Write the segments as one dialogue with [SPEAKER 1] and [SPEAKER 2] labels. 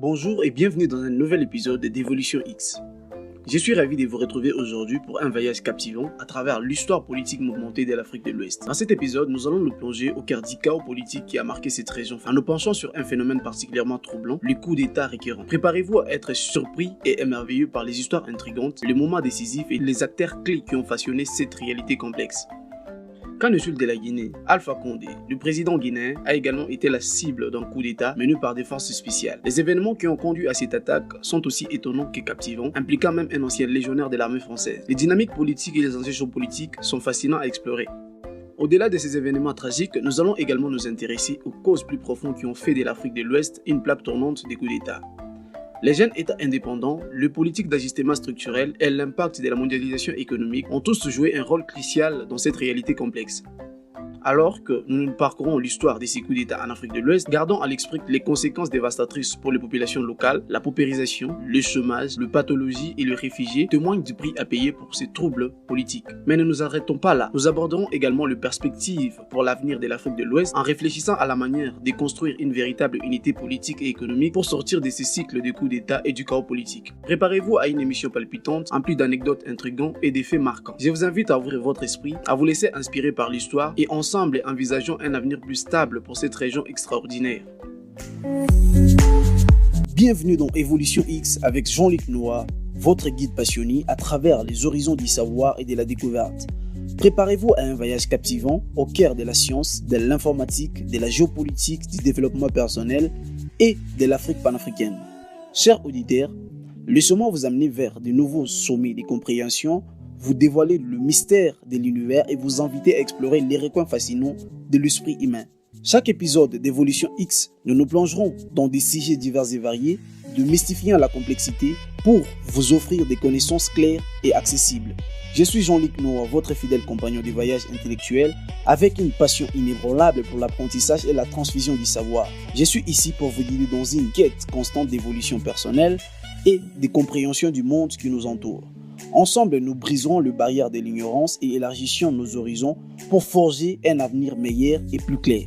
[SPEAKER 1] Bonjour et bienvenue dans un nouvel épisode d'Évolution X. Je suis ravi de vous retrouver aujourd'hui pour un voyage captivant à travers l'histoire politique mouvementée de l'Afrique de l'Ouest. Dans cet épisode, nous allons nous plonger au cœur du chaos politique qui a marqué cette région en nous penchant sur un phénomène particulièrement troublant, les coups d'État récurrents. Préparez-vous à être surpris et émerveillé par les histoires intrigantes, les moments décisifs et les acteurs clés qui ont façonné cette réalité complexe. Quand le sud de la Guinée, Alpha Condé, le président guinéen, a également été la cible d'un coup d'État mené par des forces spéciales. Les événements qui ont conduit à cette attaque sont aussi étonnants que captivants, impliquant même un ancien légionnaire de l'armée française. Les dynamiques politiques et les enjeux géopolitiques sont fascinants à explorer. Au-delà de ces événements tragiques, nous allons également nous intéresser aux causes plus profondes qui ont fait de l'Afrique de l'Ouest une plaque tournante des coups d'État. Les jeunes États indépendants, le politique d'ajustement structurel et l'impact de la mondialisation économique ont tous joué un rôle crucial dans cette réalité complexe. Alors que nous parcourons l'histoire de ces coups d'État en Afrique de l'Ouest, gardons à l'esprit les conséquences dévastatrices pour les populations locales, la paupérisation, le chômage, les pathologies et les réfugiés témoignent du prix à payer pour ces troubles politiques. Mais ne nous arrêtons pas là. Nous aborderons également les perspectives pour l'avenir de l'Afrique de l'Ouest en réfléchissant à la manière de construire une véritable unité politique et économique pour sortir de ces cycles de coups d'État et du chaos politique. Préparez-vous à une émission palpitante, emplie d'anecdotes intrigantes et d'effets marquants. Je vous invite à ouvrir votre esprit, à vous laisser inspirer par l'histoire et ensemble envisageons un avenir plus stable pour cette région extraordinaire. Bienvenue dans Évolution X avec Jean-Luc Noah, votre guide passionné à travers les horizons du savoir et de la découverte. Préparez-vous à un voyage captivant au cœur de la science, de l'informatique, de la géopolitique, du développement personnel et de l'Afrique panafricaine. Chers auditeurs, laissez-moi vous amener vers de nouveaux sommets de compréhension, vous dévoiler le mystère de l'univers et vous inviter à explorer les recoins fascinants de l'esprit humain. Chaque épisode d'Évolution X, nous nous plongerons dans des sujets divers et variés, démystifiant la complexité pour vous offrir des connaissances claires et accessibles. Je suis Jean-Luc Noah, votre fidèle compagnon de voyage intellectuel, avec une passion inébranlable pour l'apprentissage et la transfusion du savoir. Je suis ici pour vous guider dans une quête constante d'évolution personnelle et de compréhension du monde qui nous entoure. Ensemble, nous briserons les barrières de l'ignorance et élargissons nos horizons pour forger un avenir meilleur et plus clair.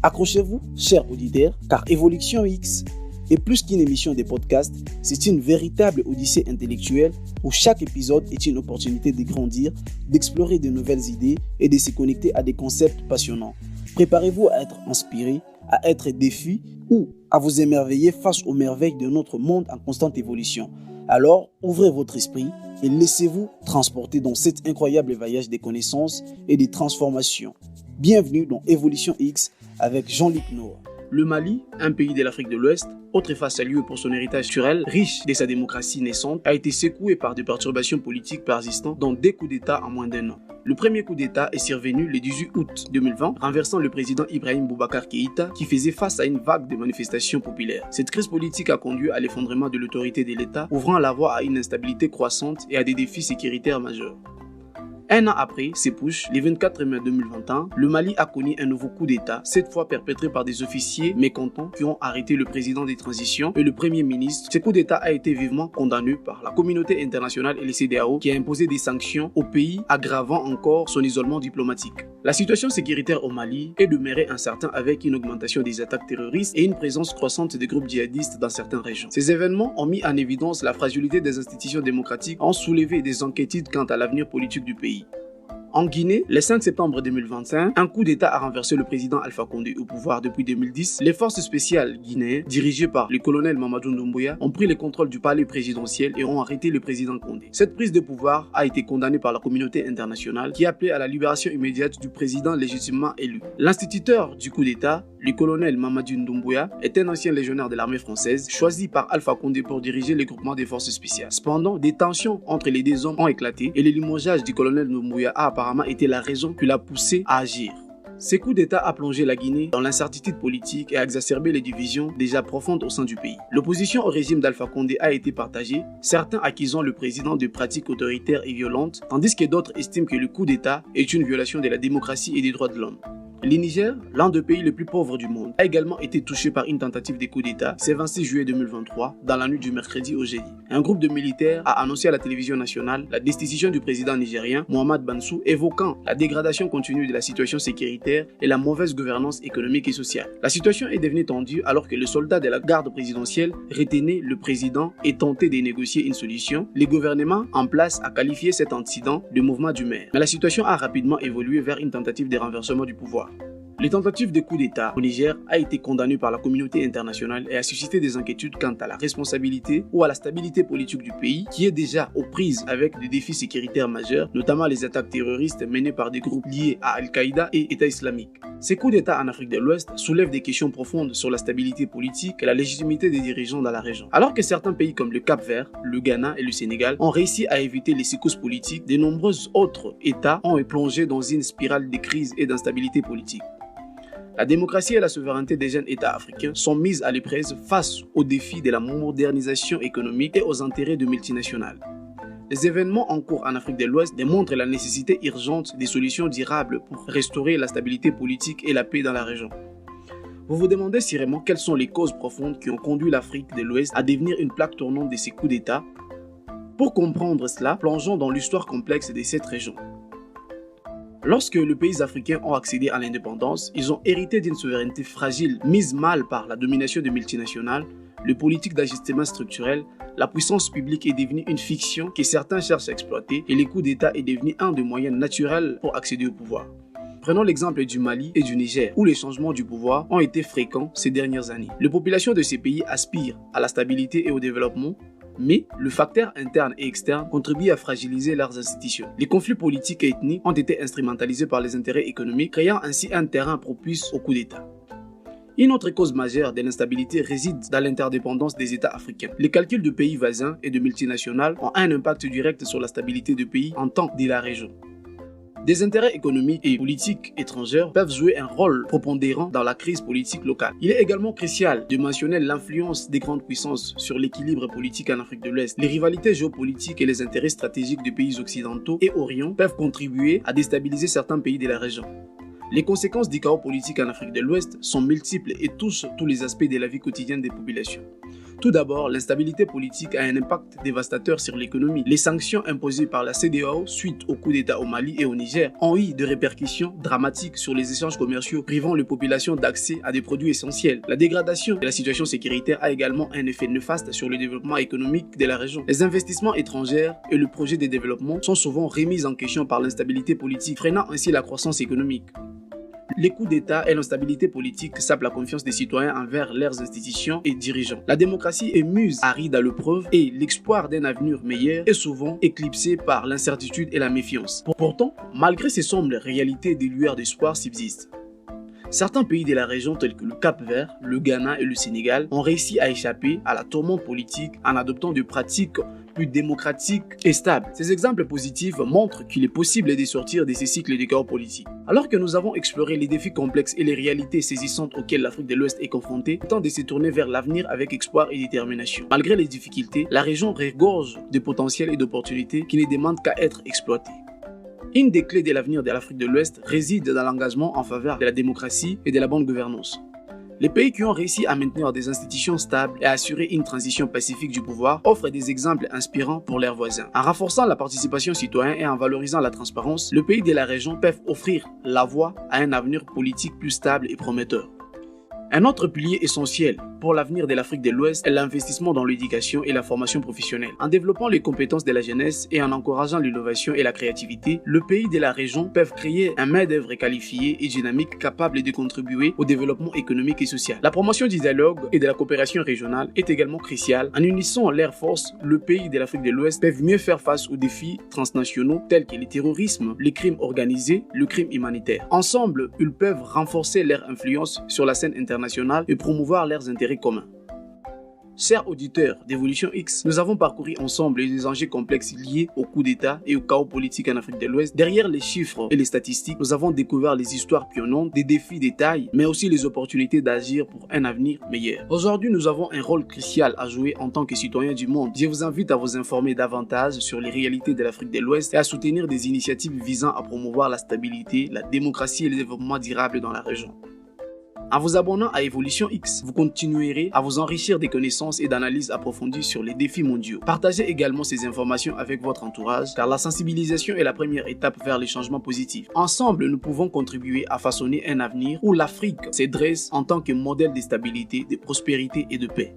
[SPEAKER 1] Accrochez-vous, chers auditeurs, car Évolution X est plus qu'une émission de podcast, c'est une véritable odyssée intellectuelle où chaque épisode est une opportunité de grandir, d'explorer de nouvelles idées et de se connecter à des concepts passionnants. Préparez-vous à être inspiré, à être défi ou à vous émerveiller face aux merveilles de notre monde en constante évolution. Alors, ouvrez votre esprit et laissez-vous transporter dans cet incroyable voyage des connaissances et des transformations. Bienvenue dans Évolution X avec Jean-Luc Noah. Le Mali, un pays de l'Afrique de l'Ouest, autrefois salué pour son héritage culturel, riche de sa démocratie naissante, a été secoué par des perturbations politiques persistantes dont des coups d'État en moins d'un an. Le premier coup d'État est survenu le 18 août 2020, renversant le président Ibrahim Boubacar Keïta qui faisait face à une vague de manifestations populaires. Cette crise politique a conduit à l'effondrement de l'autorité de l'État, ouvrant la voie à une instabilité croissante et à des défis sécuritaires majeurs. Un an après ces pushs, le 24 mai 2021, le Mali a connu un nouveau coup d'État, cette fois perpétré par des officiers mécontents qui ont arrêté le président des transitions et le premier ministre. Ce coup d'État a été vivement condamné par la communauté internationale et les CEDEAO qui a imposé des sanctions au pays, aggravant encore son isolement diplomatique. La situation sécuritaire au Mali est demeurée incertaine avec une augmentation des attaques terroristes et une présence croissante des groupes djihadistes dans certaines régions. Ces événements ont mis en évidence la fragilité des institutions démocratiques, ont soulevé des inquiétudes quant à l'avenir politique du pays. En Guinée, le 5 septembre 2025, un coup d'État a renversé le président Alpha Condé au pouvoir depuis 2010. Les forces spéciales guinéennes, dirigées par le colonel Mamadou Doumbouya, ont pris le contrôle du palais présidentiel et ont arrêté le président Condé. Cette prise de pouvoir a été condamnée par la communauté internationale qui appelait à la libération immédiate du président légitimement élu. L'instituteur du coup d'État, le colonel Mamadou Doumbouya, est un ancien légionnaire de l'armée française choisi par Alpha Condé pour diriger les groupements des forces spéciales. Cependant, des tensions entre les deux hommes ont éclaté et le limogeage du colonel Doumbouya a apparemment été la raison qui l'a poussé à agir. Ces coups d'État a plongé la Guinée dans l'incertitude politique et a exacerbé les divisions déjà profondes au sein du pays. L'opposition au régime d'Alpha Condé a été partagée, certains accusant le président de pratiques autoritaires et violentes, tandis que d'autres estiment que le coup d'État est une violation de la démocratie et des droits de l'homme. Le Niger, l'un des pays les plus pauvres du monde, a également été touché par une tentative de coup d'État ce 26 juillet 2023, dans la nuit du mercredi au jeudi. Un groupe de militaires a annoncé à la télévision nationale la destitution du président nigérien Mohamed Bansou, évoquant la dégradation continue de la situation sécuritaire et la mauvaise gouvernance économique et sociale. La situation est devenue tendue alors que les soldats de la garde présidentielle retenaient le président et tentaient de négocier une solution. Le gouvernement en place a qualifié cet incident de mouvement d'humeur. Mais la situation a rapidement évolué vers une tentative de renversement du pouvoir. Les tentatives de coup d'État au Niger a été condamnée par la communauté internationale et a suscité des inquiétudes quant à la responsabilité ou à la stabilité politique du pays qui est déjà aux prises avec des défis sécuritaires majeurs, notamment les attaques terroristes menées par des groupes liés à Al-Qaïda et État islamique. Ces coups d'État en Afrique de l'Ouest soulèvent des questions profondes sur la stabilité politique et la légitimité des dirigeants dans la région. Alors que certains pays comme le Cap-Vert, le Ghana et le Sénégal ont réussi à éviter les secousses politiques, de nombreux autres États ont plongé dans une spirale de crise et d'instabilité politique. La démocratie et la souveraineté des jeunes États africains sont mises à l'épreuve face aux défis de la modernisation économique et aux intérêts de multinationales. Les événements en cours en Afrique de l'Ouest démontrent la nécessité urgente des solutions durables pour restaurer la stabilité politique et la paix dans la région. Vous vous demandez sûrement quelles sont les causes profondes qui ont conduit l'Afrique de l'Ouest à devenir une plaque tournante de ces coups d'État. Pour comprendre cela, plongeons dans l'histoire complexe de cette région. Lorsque les pays africains ont accédé à l'indépendance, ils ont hérité d'une souveraineté fragile, mise mal par la domination des multinationales, les politiques d'ajustement structurel. La puissance publique est devenue une fiction que certains cherchent à exploiter et les coups d'État est devenu un des moyens naturels pour accéder au pouvoir. Prenons l'exemple du Mali et du Niger, où les changements du pouvoir ont été fréquents ces dernières années. Les populations de ces pays aspirent à la stabilité et au développement, mais le facteur interne et externe contribue à fragiliser leurs institutions. Les conflits politiques et ethniques ont été instrumentalisés par les intérêts économiques, créant ainsi un terrain propice au coup d'État. Une autre cause majeure de l'instabilité réside dans l'interdépendance des États africains. Les calculs de pays voisins et de multinationales ont un impact direct sur la stabilité du pays en tant que de la région. Des intérêts économiques et politiques étrangers peuvent jouer un rôle prépondérant dans la crise politique locale. Il est également crucial de mentionner l'influence des grandes puissances sur l'équilibre politique en Afrique de l'Ouest. Les rivalités géopolitiques et les intérêts stratégiques des pays occidentaux et orientaux peuvent contribuer à déstabiliser certains pays de la région. Les conséquences du chaos politique en Afrique de l'Ouest sont multiples et touchent tous les aspects de la vie quotidienne des populations. Tout d'abord, l'instabilité politique a un impact dévastateur sur l'économie. Les sanctions imposées par la CEDEAO suite au coup d'État au Mali et au Niger ont eu des répercussions dramatiques sur les échanges commerciaux, privant les populations d'accès à des produits essentiels. La dégradation de la situation sécuritaire a également un effet néfaste sur le développement économique de la région. Les investissements étrangers et le projet de développement sont souvent remis en question par l'instabilité politique, freinant ainsi la croissance économique. Les coups d'État et l'instabilité politique sapent la confiance des citoyens envers leurs institutions et dirigeants. La démocratie est mise à rude à l'épreuve et l'espoir d'un avenir meilleur est souvent éclipsé par l'incertitude et la méfiance. Pourtant, malgré ces sombres réalités, des lueurs d'espoir subsistent. Certains pays de la région tels que le Cap-Vert, le Ghana et le Sénégal ont réussi à échapper à la tourmente politique en adoptant des pratiques plus démocratiques et stables. Ces exemples positifs montrent qu'il est possible de sortir de ces cycles de chaos politique. Alors que nous avons exploré les défis complexes et les réalités saisissantes auxquelles l'Afrique de l'Ouest est confrontée, il est temps de se tourner vers l'avenir avec espoir et détermination. Malgré les difficultés, la région regorge de potentiel et d'opportunités qui ne demandent qu'à être exploités. Une des clés de l'avenir de l'Afrique de l'Ouest réside dans l'engagement en faveur de la démocratie et de la bonne gouvernance. Les pays qui ont réussi à maintenir des institutions stables et à assurer une transition pacifique du pouvoir offrent des exemples inspirants pour leurs voisins. En renforçant la participation citoyenne et en valorisant la transparence, les pays de la région peuvent offrir la voie à un avenir politique plus stable et prometteur. Un autre pilier essentiel pour l'avenir de l'Afrique de l'Ouest est l'investissement dans l'éducation et la formation professionnelle. En développant les compétences de la jeunesse et en encourageant l'innovation et la créativité, les pays de la région peuvent créer un main-d'œuvre qualifié et dynamique capable de contribuer au développement économique et social. La promotion du dialogue et de la coopération régionale est également cruciale. En unissant leurs forces, les pays de l'Afrique de l'Ouest peuvent mieux faire face aux défis transnationaux tels que le terrorisme, les crimes organisés, le crime humanitaire. Ensemble, ils peuvent renforcer leur influence sur la scène internationale et promouvoir leurs intérêts communs. Chers auditeurs d'Évolution X, nous avons parcouru ensemble les enjeux complexes liés au coup d'État et au chaos politique en Afrique de l'Ouest. Derrière les chiffres et les statistiques, nous avons découvert les histoires pionnantes, des défis de taille, mais aussi les opportunités d'agir pour un avenir meilleur. Aujourd'hui, nous avons un rôle crucial à jouer en tant que citoyens du monde. Je vous invite à vous informer davantage sur les réalités de l'Afrique de l'Ouest et à soutenir des initiatives visant à promouvoir la stabilité, la démocratie et le développement durable dans la région. En vous abonnant à Évolution X, vous continuerez à vous enrichir des connaissances et d'analyses approfondies sur les défis mondiaux. Partagez également ces informations avec votre entourage, car la sensibilisation est la première étape vers les changements positifs. Ensemble, nous pouvons contribuer à façonner un avenir où l'Afrique se dresse en tant que modèle de stabilité, de prospérité et de paix.